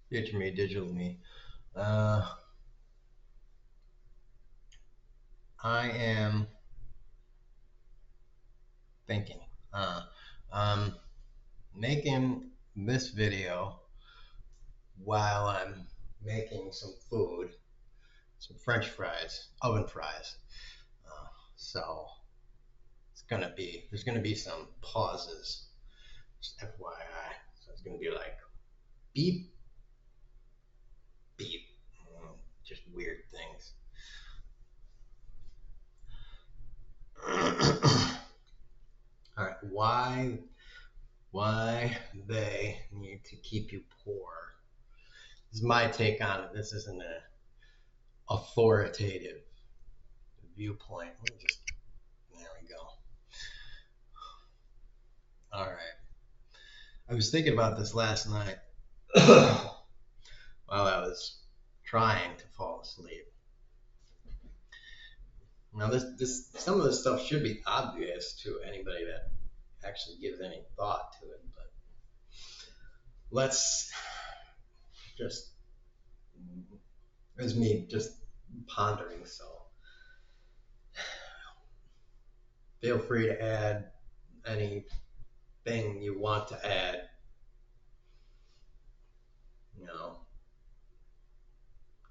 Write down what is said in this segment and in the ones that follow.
Future me, digital me. Uh, I am thinking. Uh, I'm making this video while I'm making some food, some French fries, oven fries. Uh, so there's gonna be some pauses, just FYI. So it's gonna be like beep, beep, just weird things. All right, why they need to keep you poor. This is my take on it. This isn't an authoritative viewpoint. Let me just, there we go. All right. I was thinking about this last night while I was trying to fall asleep. Now, this some of this stuff should be obvious to anybody that actually gives any thought to it, but let's just, it was me just pondering. So feel free to add anything you want to add. You know,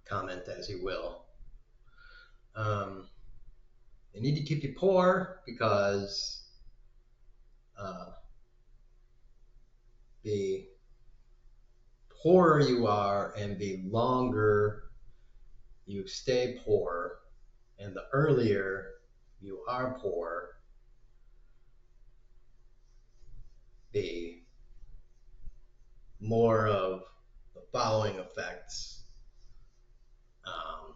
comment as you will. Um, they need to keep you poor because uh, the poorer you are and the longer you stay poor and the earlier you are poor, the more of the following effects um,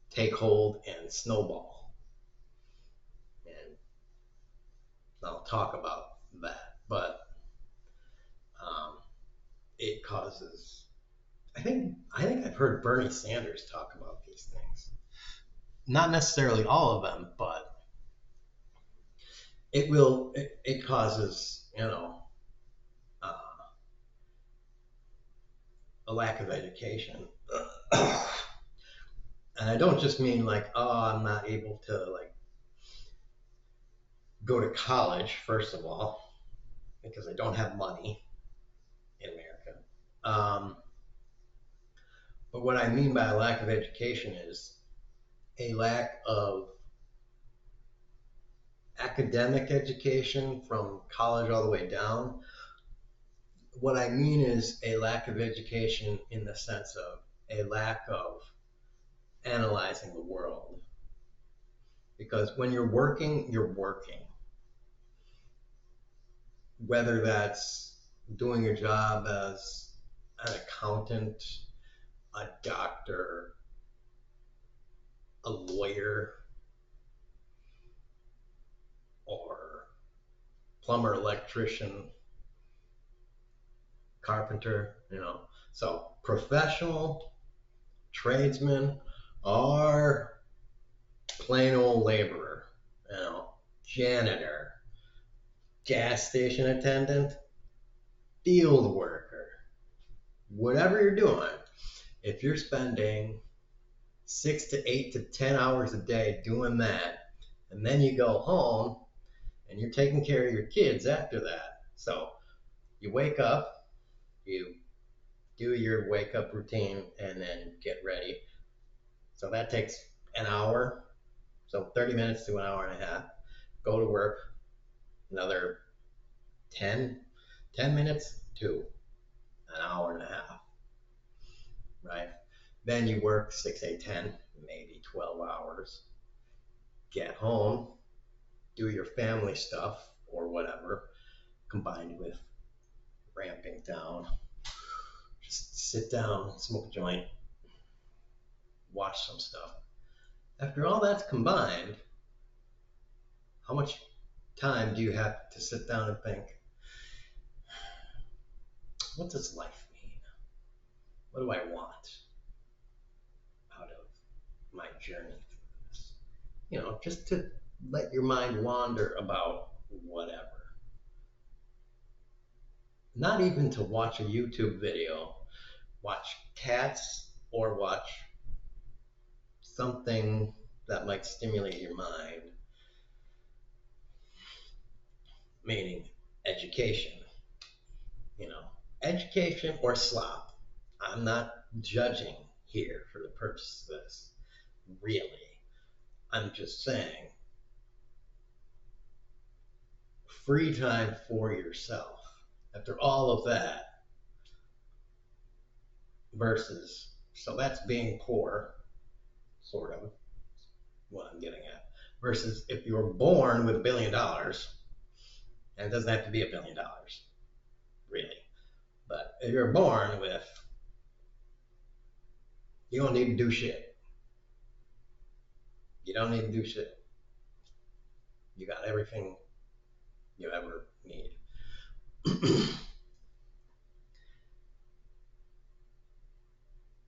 take hold and snowball. And I'll talk about that. But um, it causes, I think I've heard Bernie Sanders talk about these things. Not necessarily all of them, but it causes, uh, a lack of education. And I don't just mean like, oh, I'm not able to like go to college, first of all, because I don't have money in America. Um, but what I mean by a lack of education is a lack of academic education from college all the way down. What I mean is a lack of education in the sense of a lack of analyzing the world. Because when you're working, you're working. Whether that's doing a job as an accountant, a doctor, a lawyer, or plumber, electrician, carpenter, So professional, tradesmen, or plain old laborer, janitor, gas station attendant, field worker, whatever you're doing, if you're spending 6 to 8 to 10 hours a day doing that, and then you go home and you're taking care of your kids after that. So you wake up, you do your wake up routine, and then get ready. So that takes an hour, so 30 minutes to an hour and a half. Go to work, another 10, 10 minutes to an hour and a half, right? Then you work 6, 8, 10, maybe 12 hours. Get home, do your family stuff or whatever, combined with ramping down. Just sit down, smoke a joint, watch some stuff. After all that's combined, how much time do you have to sit down and think, what does life mean? What do I want out of my journey through this? Just to let your mind wander about whatever. not even to watch a YouTube video, watch cats or watch something that might stimulate your mind, meaning education, you know, education or slop. I'm not judging here for the purpose of this, really. I'm just saying free time for yourself after all of that versus, so that's being poor, sort of, what I'm getting at. Versus if you were born with $1 billion, and it doesn't have to be $1 billion, really. But if you're born with, you don't need to do shit. You don't need to do shit. You got everything you ever need.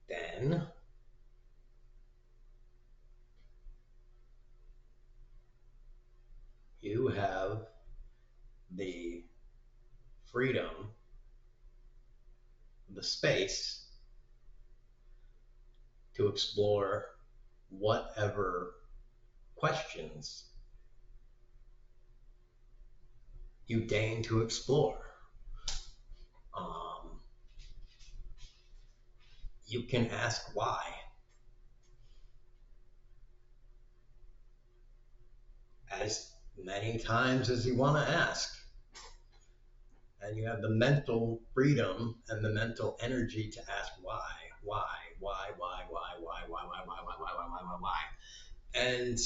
Then you have the freedom, the space to explore whatever questions you deign to explore. Um, you can ask why as many times as you want to ask. And you have the mental freedom and the mental energy to ask why, why. And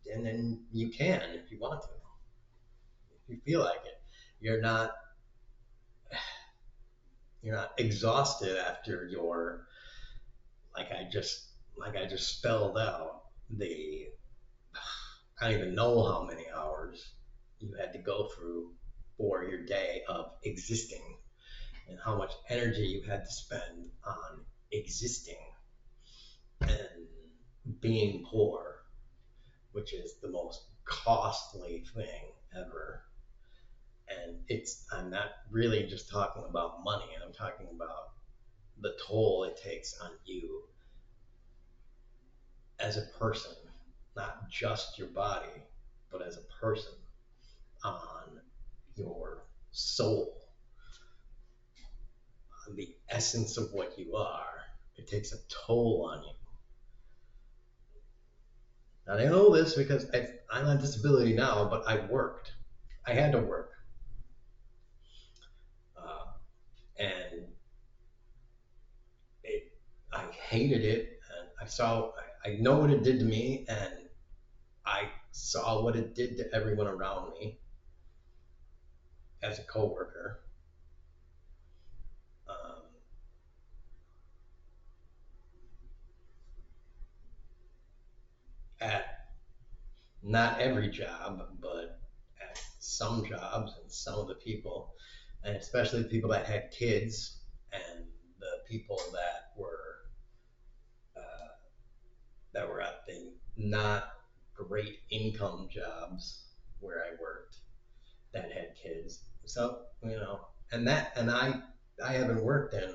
and then you can if you want to, if you feel like it. You're not exhausted after your, like I just spelled out the, I don't even know how many hours you had to go through for your day of existing and how much energy you had to spend on existing and being poor, which is the most costly thing ever. And I'm not really just talking about money, I'm talking about the toll it takes on you as a person, not just your body, but as a person, on your soul, on the essence of what you are. It takes a toll on you. And I know this because I'm on disability now, but I worked. I had to work. And it, I hated it. And I know what it did to me, and I saw what it did to everyone around me as a coworker. Um, at not every job, but at some jobs and some of the people, and especially the people that had kids and the people uh, that were at the not great income jobs where I worked that had kids. So and I haven't worked in,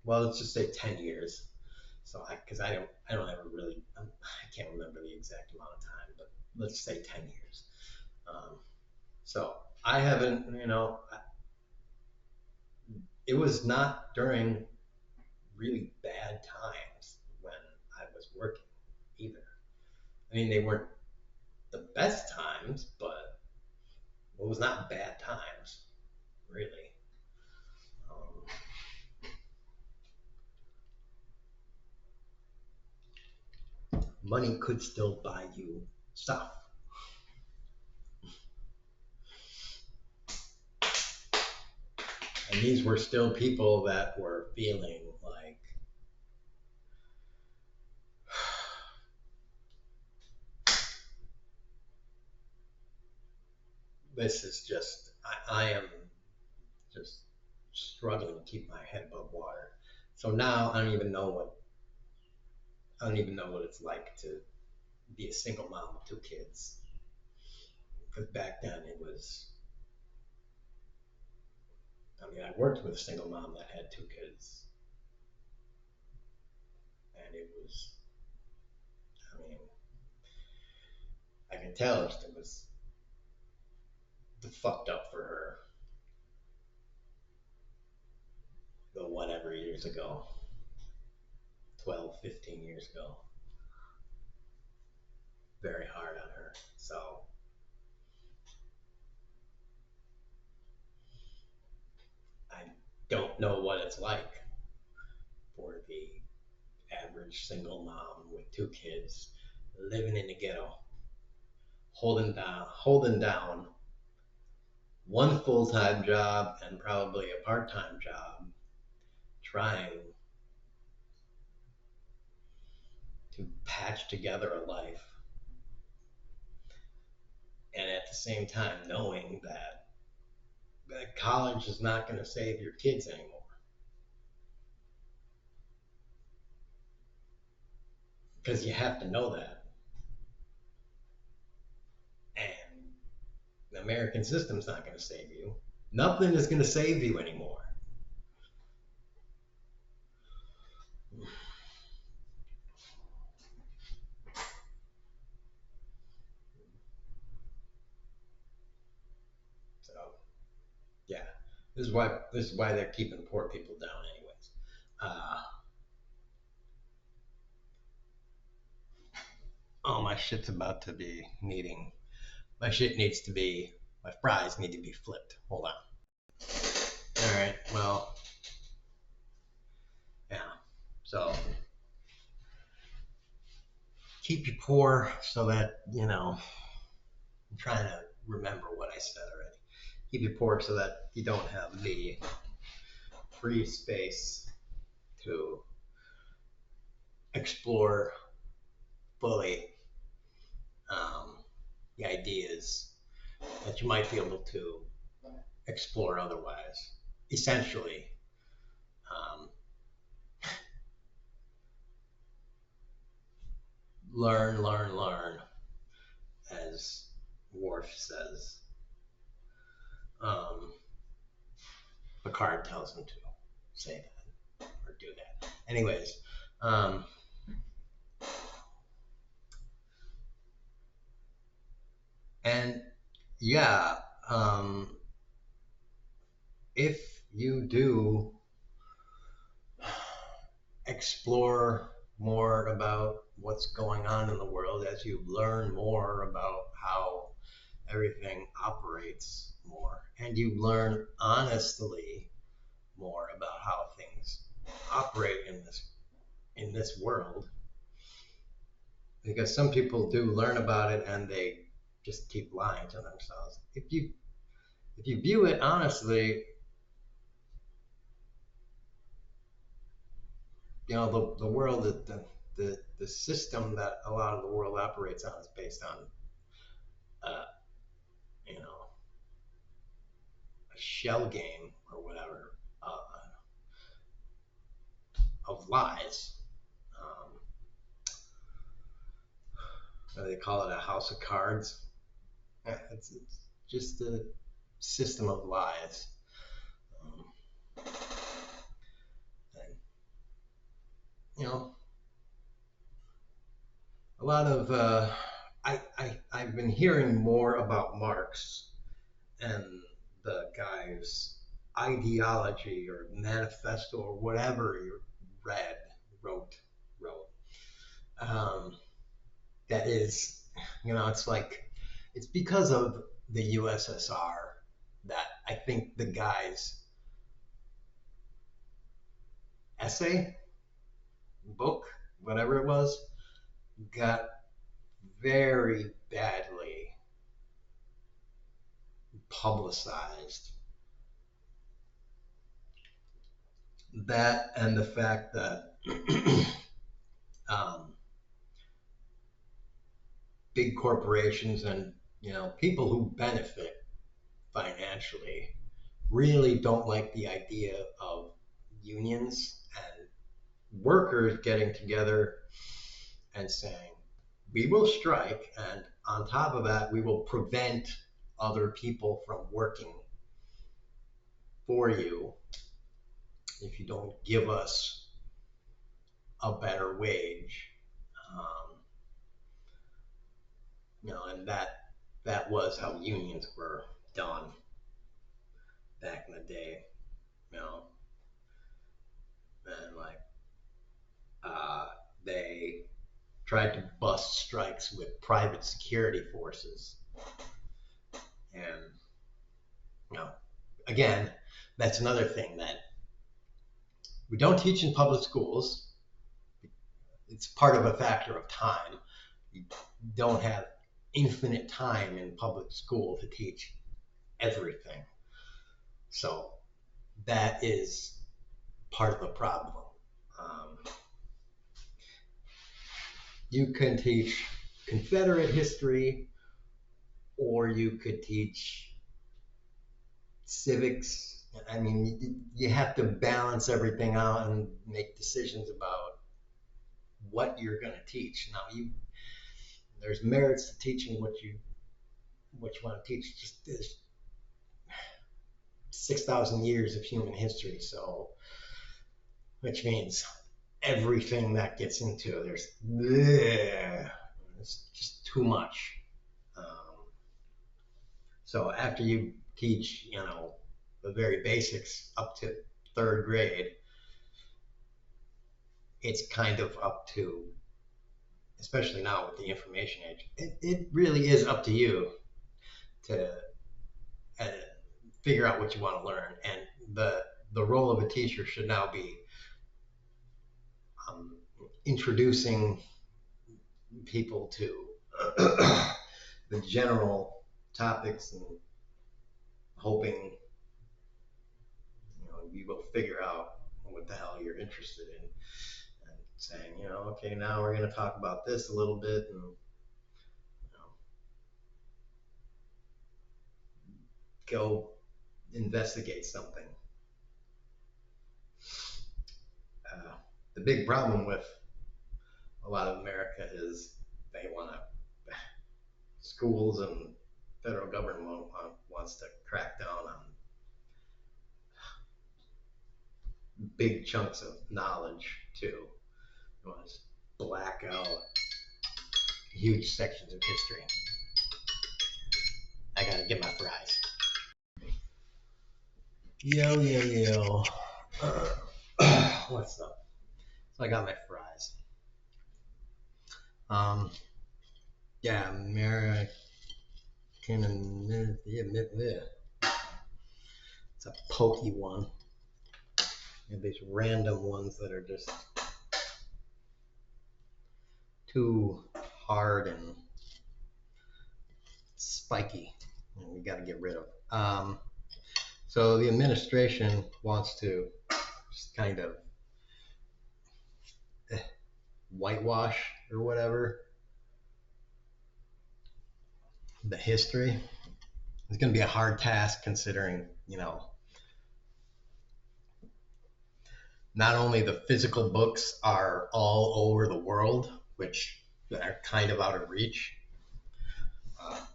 well, let's just say 10 years. So because I don't ever really, I can't remember the exact amount of time, but let's say 10 years. Um, so I haven't, it was not during really bad times when I was working either. I mean, they weren't the best times, but it was not bad times, really. Um, Money could still buy you stuff. And these were still people that were feeling like, this is just, I am just struggling to keep my head above water. So now I don't even know what it's like to be a single mom with two kids. Because back then it was I worked with a single mom that had two kids, and it was, I mean, I could tell it was fucked up for her the whatever years ago, 12, 15 years ago. Very hard on her. So I don't know what it's like for the average single mom with two kids living in the ghetto, holding down one full-time job and probably a part-time job, trying to patch together a life, and at the same time knowing that college is not going to save your kids anymore. Because you have to know that. And the American system's not going to save you. Nothing is going to save you anymore. So, yeah, this is why they're keeping poor people down, anyways. Oh, my shit's about to be needing. My shit needs to be. My fries need to be flipped. Hold on. All right. Well, yeah. So keep you poor so that I'm trying to remember what I said already. Keep your pork so that you don't have the free space to explore fully the ideas that you might be able to explore otherwise. Essentially, um, learn, as Worf says. Um, Picard tells him to say that or do that. Anyways, and yeah, if you do explore more about what's going on in the world, as you learn more about how everything operates more, and you learn honestly more about how things operate in this world, because some people do learn about it and they just keep lying to themselves. If you view it honestly, the world, the system that a lot of the world operates on is based on uh, you know a shell game or whatever, of lies. They call it a house of cards. It's just a system of lies. Um, and, a lot of I've been hearing more about Marx and the guy's ideology or manifesto or whatever you read, wrote. Um, that is, it's because of the USSR that I think the guy's essay, book, whatever it was, got very badly publicized. That and the fact that um, big corporations and people who benefit financially really don't like the idea of unions and workers getting together and saying, we will strike, and on top of that, we will prevent other people from working for you if you don't give us a better wage. Um, and that was how unions were done back in the day. You know, and like they tried to bust strikes with private security forces, and again, that's another thing that we don't teach in public schools. It's part of a factor of time. You don't have infinite time in public school to teach everything. So that is part of the problem. Um, you can teach Confederate history, or you could teach civics. I mean, you have to balance everything out and make decisions about what you're going to teach. Now, there's merits to teaching what you want to teach. Just there's 6,000 years of human history, so which means everything that gets into it's just too much. So after you teach, the very basics up to third grade, it's kind of up to, especially now with the information age, it really is up to you to uh, figure out what you want to learn. And the role of a teacher should now be introducing people to the general topics and hoping you will figure out what the hell you're interested in, and saying, okay, now we're going to talk about this a little bit, and go investigate something. The big problem with a lot of America is they want to, schools and federal government wants to crack down on big chunks of knowledge too. It wants to black out huge sections of history. I gotta get my fries. Yo. What's up? So I got my fries. Yeah, American. It's a pokey one. You have these random ones that are just too hard and spiky, and we got to get rid of. So the administration wants to just kind of whitewash or whatever the history. It's going to be a hard task considering, not only the physical books are all over the world, which are kind of out of reach,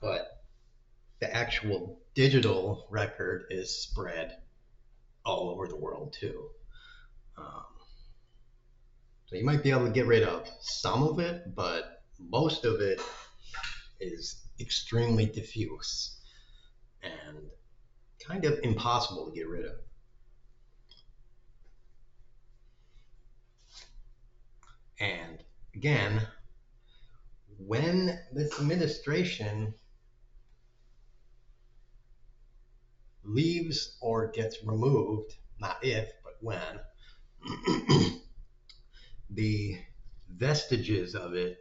but the actual digital record is spread all over the world too. So you might be able to get rid of some of it, but most of it is extremely diffuse and kind of impossible to get rid of. And again, when this administration leaves or gets removed, not if, but when, the vestiges of it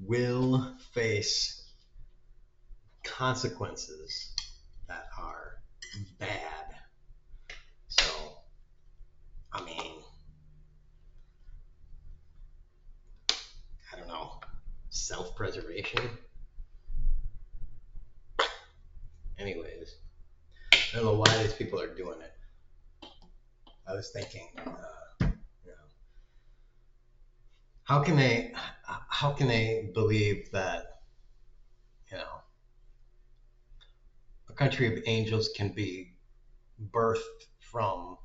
will face consequences that are bad. So, I mean, I don't know, self-preservation. Anyways, I don't know why these people are doing it. I was thinking, how can they believe that country of angels can be birthed from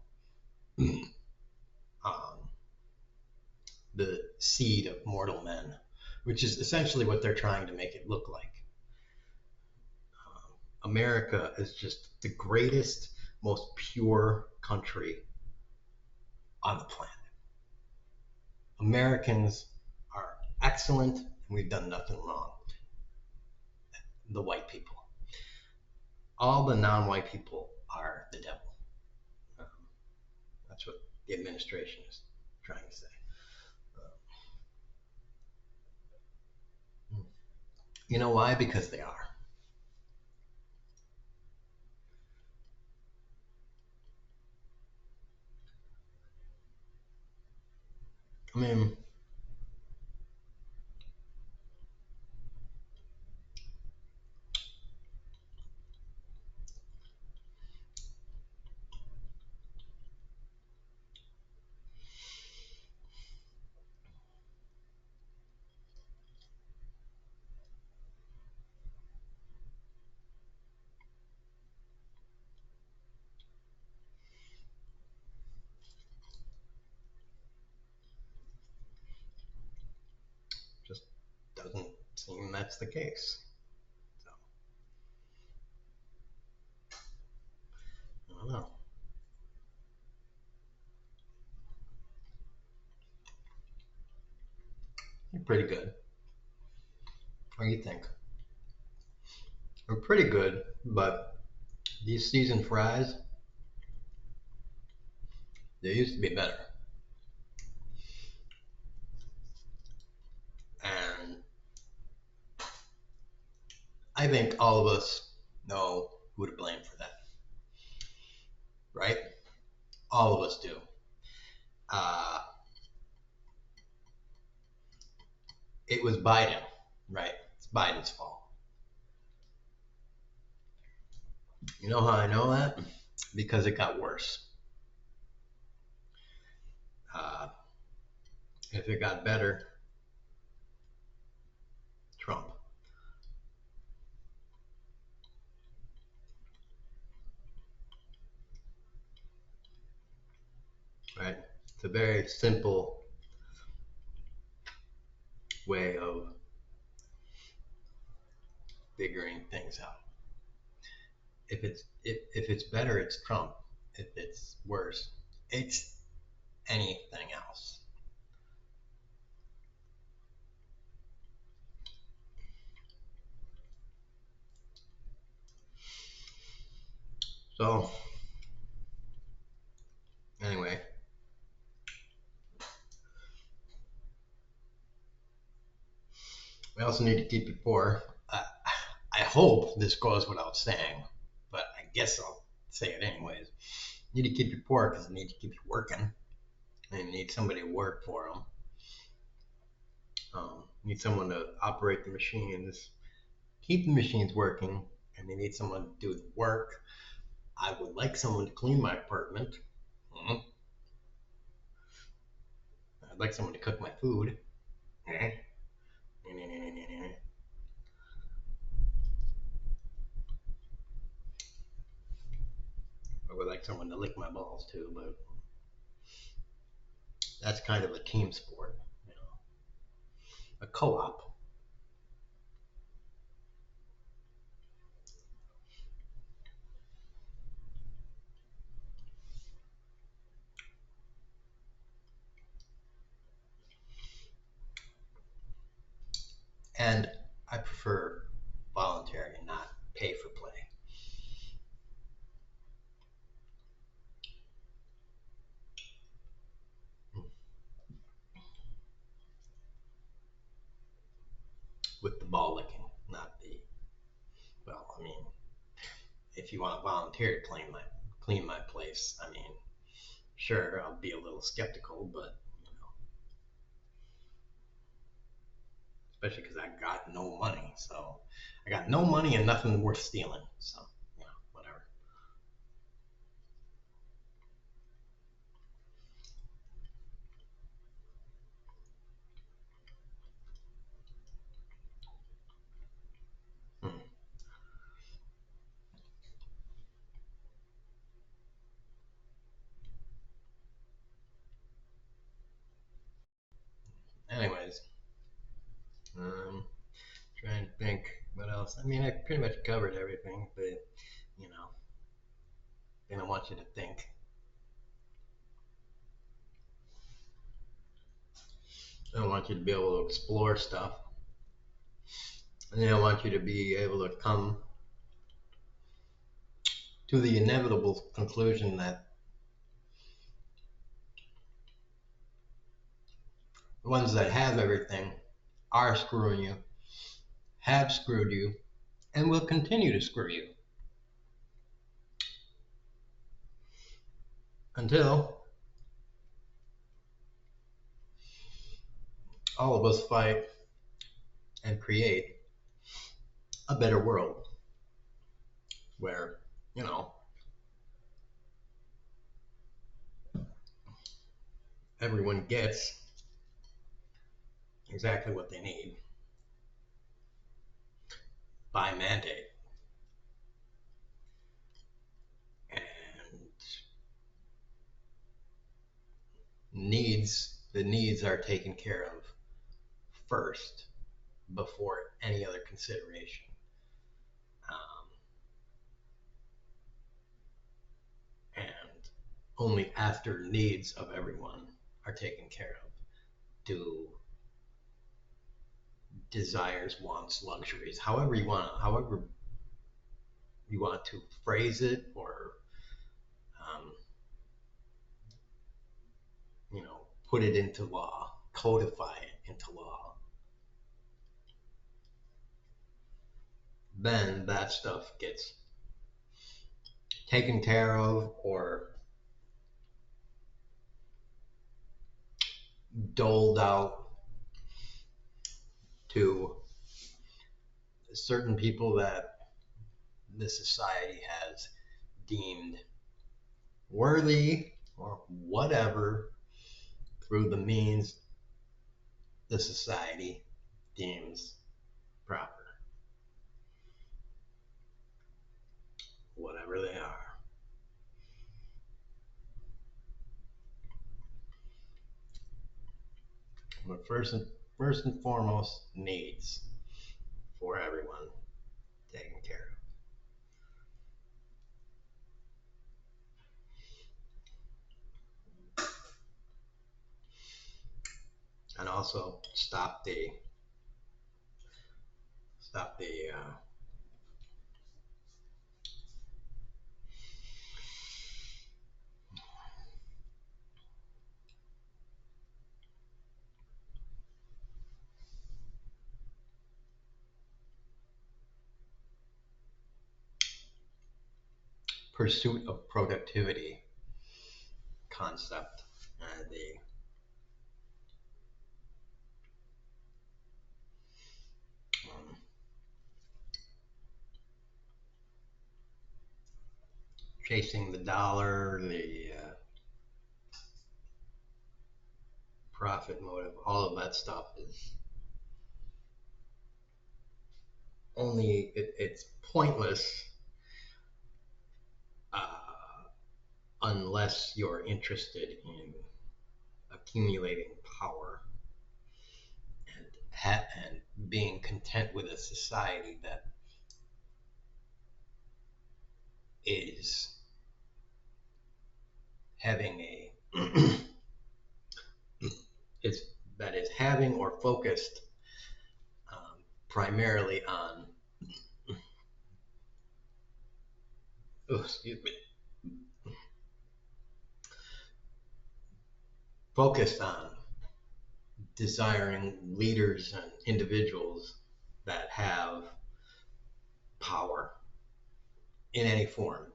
um, the seed of mortal men, which is essentially what they're trying to make it look like. America is just the greatest, most pure country on the planet. Americans are excellent, and we've done nothing wrong. The white people. All the non-white people are the devil. Um, that's what the administration is trying to say. You know why? Because they are. I mean, just doesn't seem that's the case. So, I don't know. You're pretty good. What do you think? We're pretty good, but these seasoned fries, they used to be better. And I think all of us know who to blame for that, right? All of us do. Uh, it was Biden, right? It's Biden's fault. You know how I know that? Because it got worse. Uh, if it got better, Trump, right? It's a very simple way of figuring things out. If it's better, it's Trump. If it's worse, it's anything else. So anyway, we also need to keep it poor. I hope this goes without saying, but I guess I'll say it anyways. You need to keep it poor because you need to keep you working. And you need somebody to work for them. You need someone to operate the machines, keep the machines working, and they need someone to do the work. I would like someone to clean my apartment. Mm-hmm. I'd like someone to cook my food. I would like someone to lick my balls too, but that's kind of a team sport, you know, a co-op. And I prefer voluntary, not pay for play. With the ball licking, not the, well, I mean, if you want to volunteer to clean my place, I mean, sure, I'll be a little skeptical, but you know, especially because I got no money. So I got no money and nothing worth stealing. So you know, whatever. Hmm. think what else? I mean, I pretty much covered everything, but you know, then I want you to think. I want you to be able to explore stuff. And then I want you to be able to come to the inevitable conclusion that the ones that have everything are screwing you, have screwed you, and will continue to screw you until all of us fight and create a better world where, you know, everyone gets exactly what they need by mandate. And the needs are taken care of first before any other consideration. Um, and only after needs of everyone are taken care of do desires, wants, luxuries, however you want to phrase it, or um, put it into law, codify it into law. Then that stuff gets taken care of or doled out to certain people that the society has deemed worthy or whatever, through the means the society deems proper, whatever they are. But first and foremost, needs for everyone taken care of. And also stop the pursuit of productivity concept, the chasing the dollar, the profit motive, all of that stuff is it's pointless unless you're interested in accumulating power and being content with a society that is having a is that is having or focused primarily on excuse me, focused on desiring leaders and individuals that have power in any form.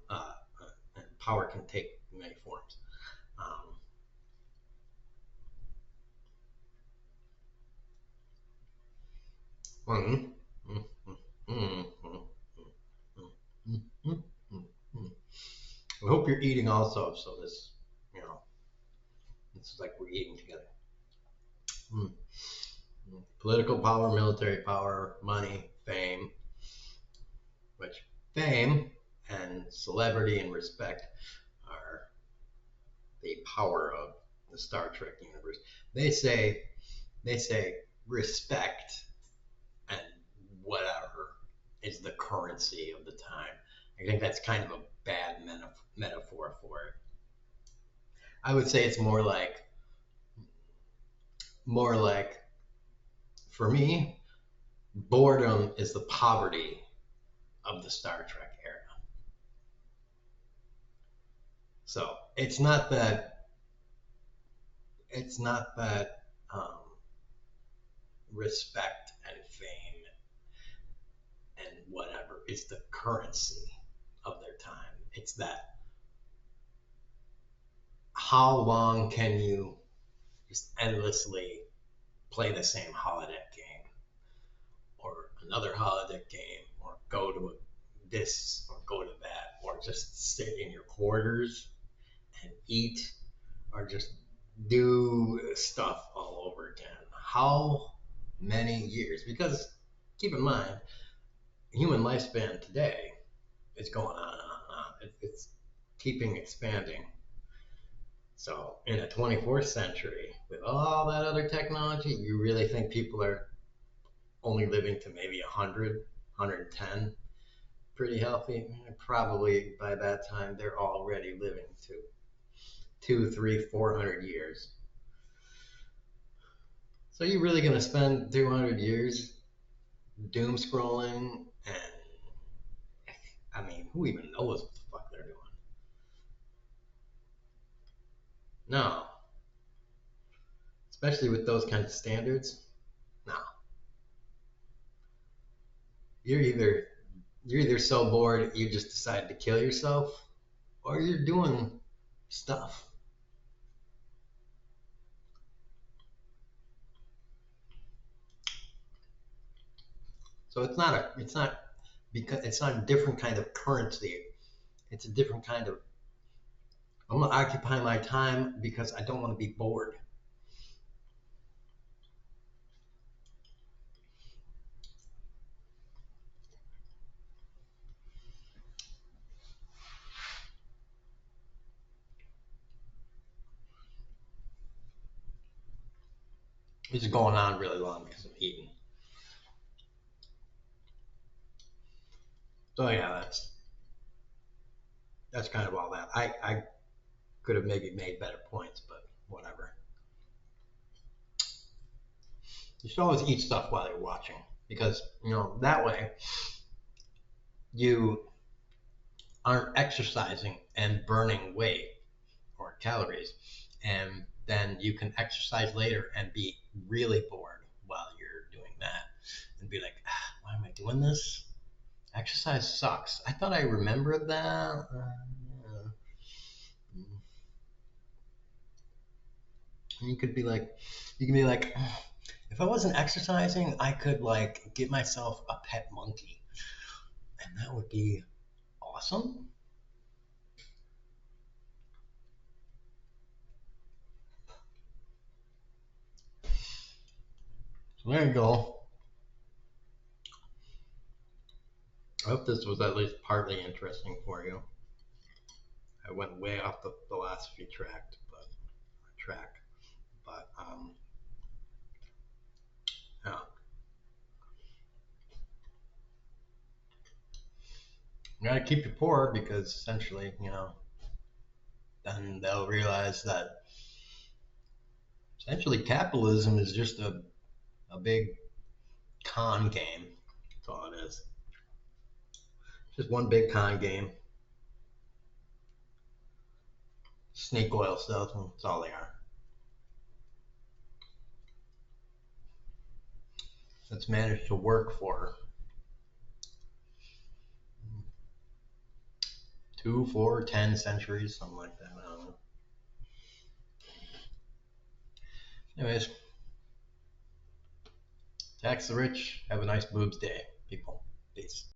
And power can take many forms. Um, I hope you're eating also, so this, this is like we're eating together. Political power, military power, money, fame, which fame and celebrity and respect are the power of the Star Trek universe. They say respect and whatever is the currency of the time. I think that's kind of a bad metaphor for it. I would say it's more like for me, boredom is the poverty of the Star Trek era. So it's not that um, respect and fame and whatever is the currency of their time. It's that how long can you just endlessly play the same holodeck game or another holodeck game or go to this or go to that or just sit in your quarters and eat or just do stuff all over again. How many years? Because keep in mind, human lifespan today is going on and on and on. It's keeping expanding. So in the 24th century, with all that other technology, you really think people are only living to maybe 100, 110, pretty healthy? Probably by that time, they're already living to 2, 3, 400 years. So you're really going to spend 200 years doom scrolling and I mean, who even knows what the fuck they're doing? No, especially with those kind of standards. No, you're either you're either so bored you just decide to kill yourself, or you're doing stuff. So it's not because it's not a different kind of currency. It's a different kind of. I'm gonna occupy my time because I don't want to be bored. This is going on really long because I'm eating. So yeah, that's kind of all that. I could have maybe made better points, but whatever. You should always eat stuff while you're watching because that way you aren't exercising and burning weight or calories, and then you can exercise later and be really bored while you're doing that and be like, why am I doing this? Exercise sucks. I thought I remembered that. And you can be like, if I wasn't exercising, I could like get myself a pet monkey, and that would be awesome. So there you go. I hope this was at least partly interesting for you. I went way off the philosophy track, but yeah, you gotta keep it poor because essentially, then they'll realize that essentially capitalism is just a big con game. That's all it is. Just one big con game. Snake oil salesman. That's all they are. That's managed to work for 2, 4, 10 centuries, something like that. I don't know. Anyways, tax the rich. Have a nice boobs day, people. Peace.